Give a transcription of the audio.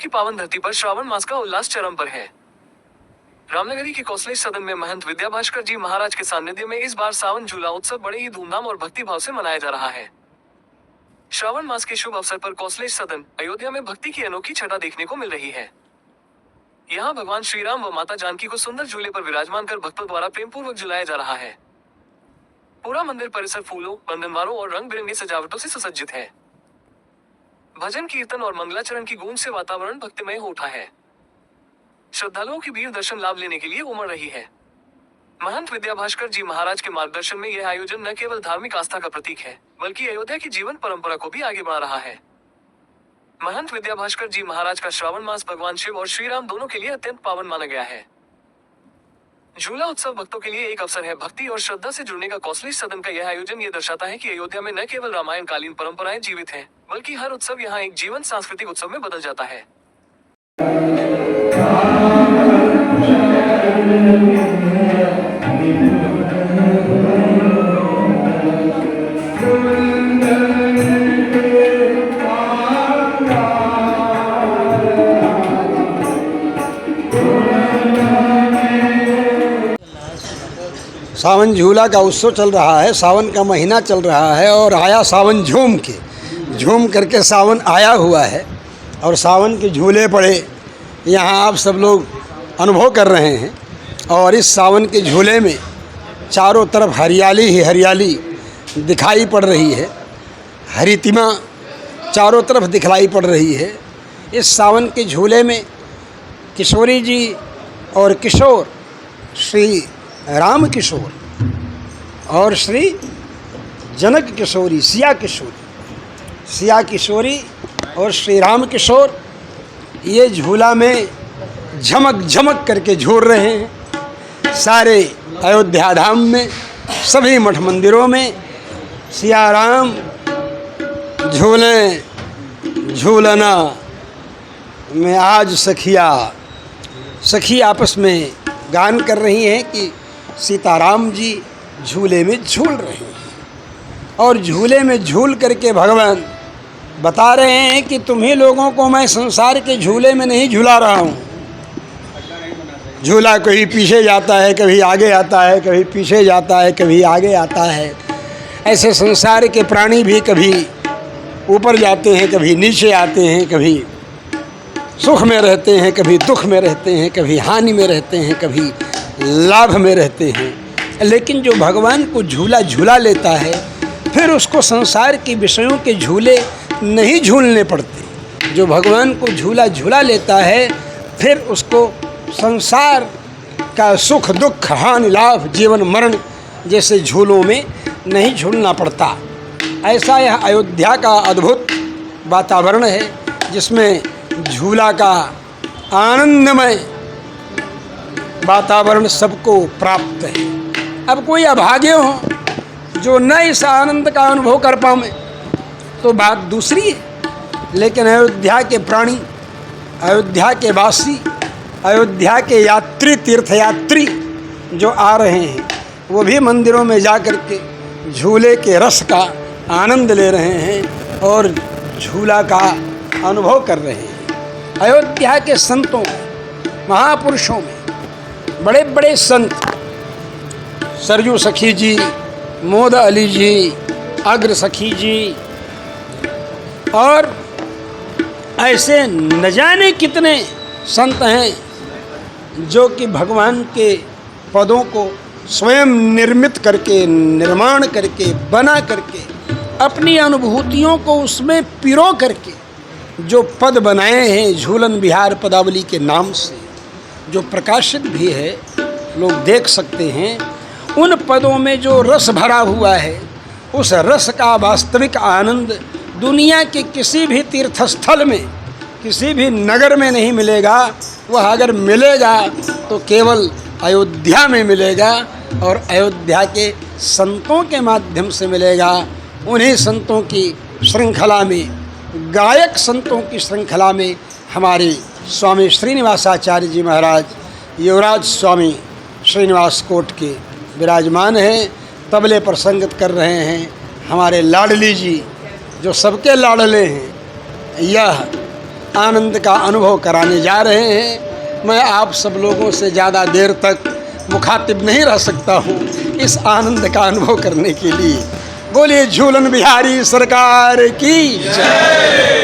की पावन धरती पर श्रावण मास का उल्लास चरम पर है। रामनगरी के कौशलेश सदन में महंत विद्याभास्कर जी महाराज के सानिध्य में इस बार सावन झूला उत्सव बड़े ही धूमधाम और भक्तिभाव से मनाया जा रहा है। श्रावण मास के शुभ अवसर पर कौशलेश सदन अयोध्या में भक्ति की अनोखी छटा देखने को मिल रही है। यहाँ भगवान श्री राम व माता जानकी को सुंदर झूले पर विराजमान कर भक्तों द्वारा प्रेम पूर्वक झुलाया जा रहा है। पूरा मंदिर परिसर फूलों, बंधनवारों और रंग बिरंगी सजावटों से सुसज्जित है। भजन कीर्तन और मंगलाचरण की गूंज से वातावरण भक्तिमय हो उठा है। श्रद्धालुओं की भीड़ दर्शन लाभ लेने के लिए उमड़ रही है। महंत विद्याभास्कर जी महाराज के मार्गदर्शन में यह आयोजन न केवल धार्मिक आस्था का प्रतीक है, बल्कि अयोध्या की जीवन परंपरा को भी आगे बढ़ा रहा है। महंत विद्याभास्कर जी महाराज का श्रावण मास भगवान शिव और श्री राम दोनों के लिए अत्यंत पावन माना गया है। झूला उत्सव भक्तों के लिए एक अवसर है। भक्ति और श्रद्धा से जुड़ने का कौशलेश सदन का यह आयोजन ये दर्शाता है कि अयोध्या में न केवल रामायण कालीन परंपराएं जीवित हैं, बल्कि हर उत्सव यहाँ एक जीवंत सांस्कृतिक उत्सव में बदल जाता है। सावन झूला का उत्सव चल रहा है। सावन का महीना चल रहा है और आया सावन झूम करके सावन आया हुआ है और सावन के झूले पड़े यहाँ आप सब लोग अनुभव कर रहे हैं। और इस सावन के झूले में चारों तरफ हरियाली ही हरियाली दिखाई पड़ रही है। हरितिमा चारों तरफ दिखलाई पड़ रही है। इस सावन के झूले में किशोरी जी और किशोर श्री राम किशोर और श्री जनक किशोरी सिया किशोरी और श्री राम किशोर ये झूला में झमक करके झूल रहे हैं। सारे अयोध्या धाम में सभी मठ मंदिरों में सिया राम झूलना में आज सखी आपस में गान कर रही हैं कि सीताराम जी झूले में झूल रहे हैं। और झूले में झूल करके भगवान बता रहे हैं कि तुम्ही लोगों को मैं संसार के झूले में नहीं झूला रहा हूँ। झूला कभी पीछे जाता है, कभी आगे आता है, कभी पीछे जाता है, कभी आगे आता है। ऐसे संसार के प्राणी भी कभी ऊपर जाते हैं, कभी नीचे आते हैं, कभी सुख में रहते हैं, कभी दुख में रहते हैं, कभी हानि में रहते हैं, कभी लाभ में रहते हैं। लेकिन जो भगवान को झूला लेता है फिर उसको संसार के विषयों के झूले नहीं झूलने पड़ते। जो भगवान को झूला लेता है फिर उसको संसार का सुख दुख हानि लाभ जीवन मरण जैसे झूलों में नहीं झूलना पड़ता। ऐसा यह अयोध्या का अद्भुत वातावरण है जिसमें झूला का आनंदमय वातावरण सबको प्राप्त है। अब कोई अभागे हो जो न इस आनंद का अनुभव कर पाए तो बात दूसरी है। लेकिन अयोध्या के प्राणी, अयोध्या के वासी, अयोध्या के यात्री तीर्थयात्री जो आ रहे हैं वो भी मंदिरों में जा कर के झूले के रस का आनंद ले रहे हैं और झूला का अनुभव कर रहे हैं। अयोध्या के संतों महापुरुषों में बड़े बड़े संत सरयू सखी जी, मोद अली जी, अग्र सखी जी और ऐसे न जाने कितने संत हैं जो कि भगवान के पदों को स्वयं निर्मित करके, निर्माण करके, बना करके, अपनी अनुभूतियों को उसमें पिरो करके जो पद बनाए हैं झूलन विहार पदावली के नाम से, जो प्रकाशित भी है, लोग देख सकते हैं। उन पदों में जो रस भरा हुआ है उस रस का वास्तविक आनंद दुनिया के किसी भी तीर्थस्थल में, किसी भी नगर में नहीं मिलेगा। वह अगर मिलेगा तो केवल अयोध्या में मिलेगा और अयोध्या के संतों के माध्यम से मिलेगा। उन्हीं संतों की श्रृंखला में, गायक संतों की श्रृंखला में हमारे स्वामी श्रीनिवासाचार्य जी महाराज युवराज स्वामी श्रीनिवास कोट के विराजमान हैं। तबले पर संगत कर रहे हैं हमारे लाडली जी जो सबके लाडले हैं। यह आनंद का अनुभव कराने जा रहे हैं। मैं आप सब लोगों से ज़्यादा देर तक मुखातिब नहीं रह सकता हूँ इस आनंद का अनुभव करने के लिए। बोलिए झूलन बिहारी सरकार की जय।